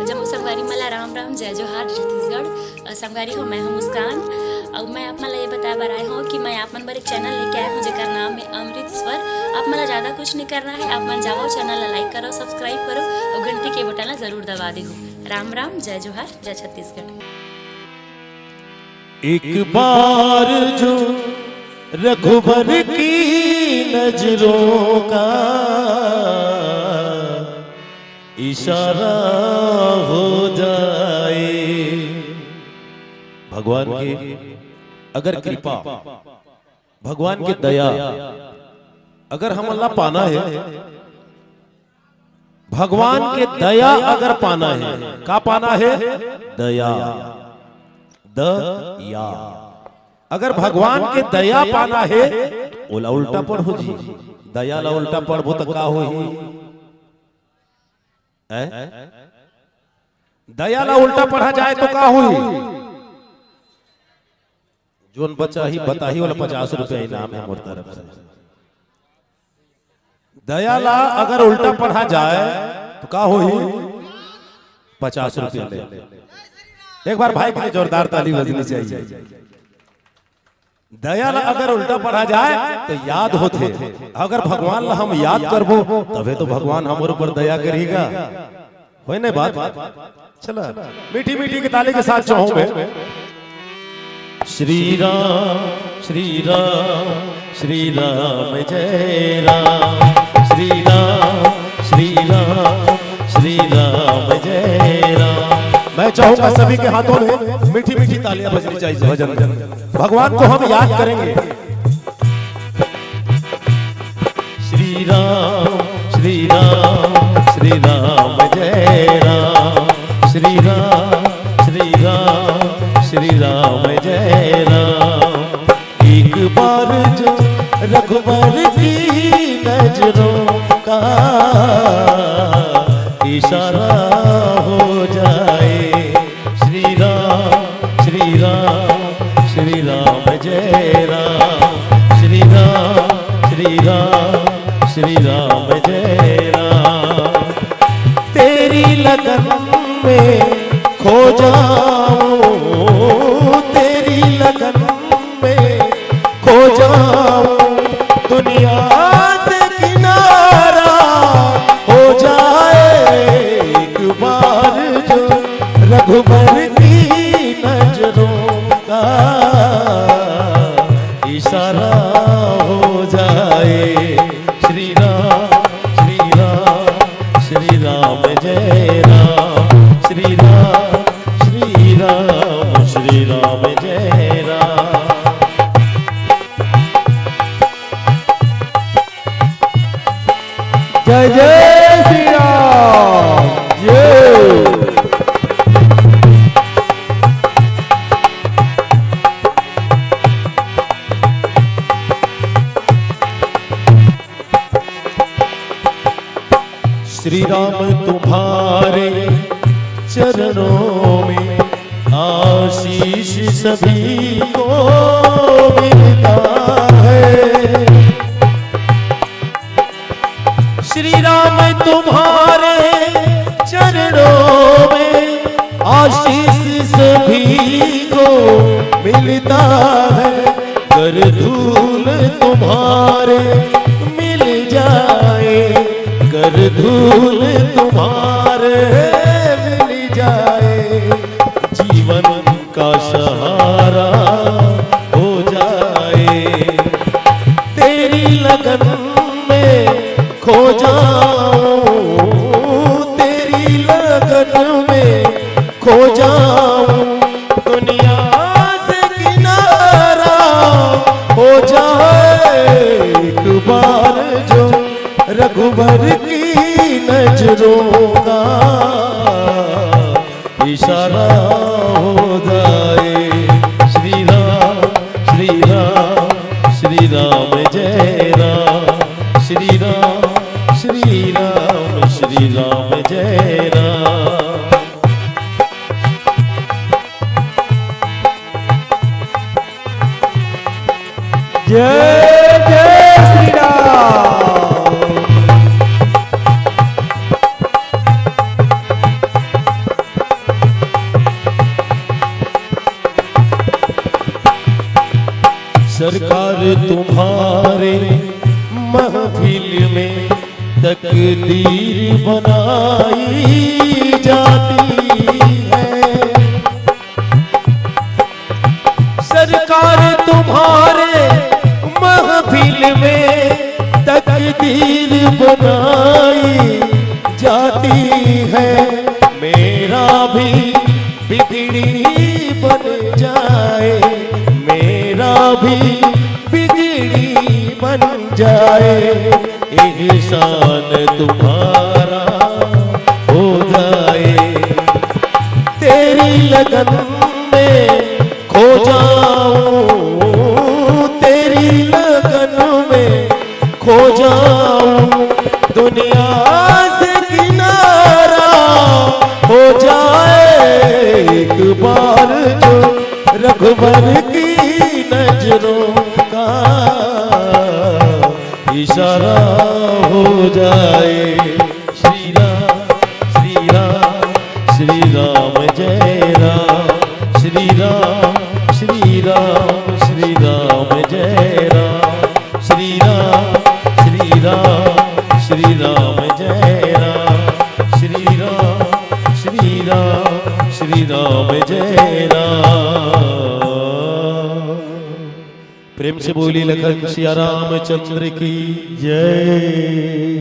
जम्मू संगवारी मला राम राम जय जोहार छत्तीसगढ़ संगवारी हो। मैं हूँ मुस्कान और मैं आप मला ये बताया बर आए हूँ कि मैं आप मन बर एक चैनल लेके आया हूँ जेकर नाम है अमृत स्वर। आप मला ज़्यादा कुछ नहीं करना है, आप मन जाओ चैनल ला लाइक करो, सब्सक्राइब करो और घंटी के बटन ला जरूर दबा दे हो। राम राम जय जोहार जय छत्तीसगढ़। एक बार जो रघुबर की नजरों का इशारा हो जाए, भगवान की अगर कृपा, भगवान की दया अगर हम अल्लाह पाना है, भगवान के दया अगर पाना है, का पाना है? दया, दया। अगर भगवान के दया पाना है ओला उल्टा पढ़ो जी, दया ला उल्टा पढ़बो तो का होही? दया ला उल्टा पढ़ा जाए तो का होही? जोन बच्चा ही बताही वाला 50 रुपया इनाम है मोर तरफ से। दया ला अगर उल्टा पढ़ा जाए तो का होही? 50 रुपया ले। एक बार भाई के लिए जोरदार ताली बजनी चाहिए। दया ला अगर उल्टा पढ़ा जाए तो याद होते, अगर भगवान ला हम याद करबो तबे तो भगवान हमारे ऊपर दया करेगा। होय नहीं बात? चला मीठी मीठी की ताली के साथ चाहूं मैं। श्री राम श्री राम श्री राम जय राम, श्री राम श्री राम श्री राम जय राम। मैं चाहूंगा सभी के हाथों में मीठी मीठी तालियां बजनी चाहिए। भजन भगवान को हम याद करेंगे। श्री राम श्री राम श्री राम जय राम, श्री राम श्री राम श्री राम जय राम। एक बार जो रघुबर की नजरों का इशारा हो जाए, श्री राम श्री राम श्री राम जय राम, श्री राम श्री राम श्री राम जय राम। तेरी लगन में खो जाऊं, तेरी लगन में खो जाऊं, दुनिया से किनारा हो जाए। एक बार जो रघुबर की नजरों का इशारा हो जाए, श्री राम श्री राम श्री राम जय राम, श्री राम श्री राम श्री राम जय राम। जय जय श्री राम जय। श्री राम तुम्हारे चरणों में आशीष सभी को मिलता है। श्री राम तुम्हारे चरणों में आशीष सभी को मिलता है। कर धूल तुम्हारे मिल जाए, कर धूल तुम्हारे मिल जाए, जीवन का सहारा हो जाए। तेरी लगन में खो जाऊं, तेरी लगन में खो जाऊं, दुनिया से किनारा हो जाए। एक बार जो रघुबर की नजरों का इशारा हो जाए, श्री राम श्री राम श्री राम जय राम, श्री राम श्री राम श्री राम जय राम। जय जय श्री राम। सरकार तुम्हारे महफिल में तकदीर बनाई जाती है। सरकार तुम्हारे महफिल में तकदीर बनाई जाती है। मेरा भी बिगड़ी बन जाए, मेरा भी बिगड़ी बन जाए, एहसान तुम्हारा हो जाए। तेरी लगन में खो जाऊं, तेरी लगन में खो जाऊं, दुनिया से किनारा हो जाए। एक बार जो रघुवर की नजरों का इशारा हो जाए। श्री राम श्री राम श्री राम जय राम, श्री राम श्री राम श्री राम जय राम, श्री राम श्री राम श्री राम जय राम, श्री राम श्री राम श्री राम जय राम। प्रेम से बोली लखन सिया रामचंद्र की जय।